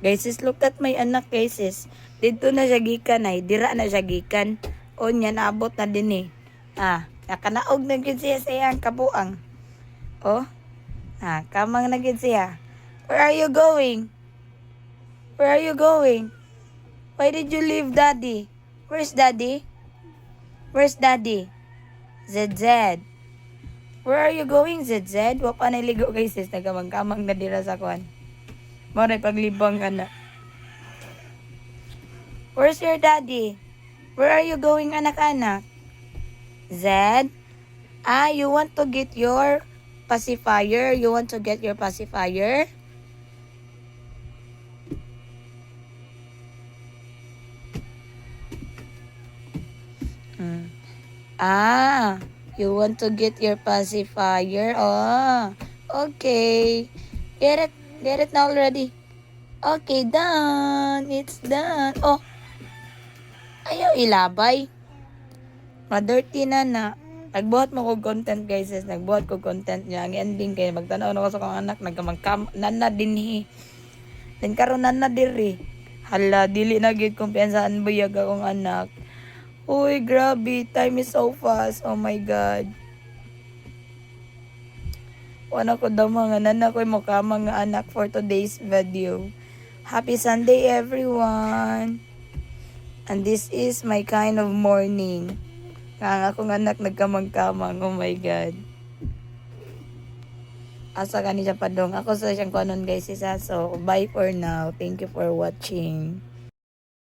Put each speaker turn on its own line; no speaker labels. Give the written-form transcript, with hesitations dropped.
Guys, sis, look at my anak, guys, sis. Dito na siya gikan ay, dira na siya gikan. O niya, naabot na din eh. Nakanaog na gid siya sa iyang kabuang. Oh, kamang na gid siya. Where are you going? Where are you going? Why did you leave daddy? Where's daddy? Where's daddy? ZZ. Where are you going, ZZ? Wa pa naligo, guys, sis. Nagamang-kamang na dira sa kwan. Maray paglibang ka na. Where's your daddy? Where are you going, anak-anak? Z? You want to get your pacifier? You want to get your pacifier? You want to get your pacifier? Oh, okay. Get it now already. Okay, done. It's done. Oh, ayaw ilabay. Ma-dirty na na. Nagbuhat mo ko content, guys. Nagbuhat ko content niya. Ang ending kayo. Magtanaw na ko sa kong anak. Nagkamangkam. Nana din hi. Then karon nana diri. Hala, dili na gid kumpiyansaan buyag akong anak. Uy, grabe. Time is so fast. Oh my God. Wala ko daw mga nana ko mukha mga anak for today's video. Happy Sunday, everyone. And this is my kind of morning. Kang akong anak nagkamang-kamang. Oh my God. Asa ka ni siya padong. Ako sa siyang kanon, guys, isa. So, bye for now. Thank you for watching.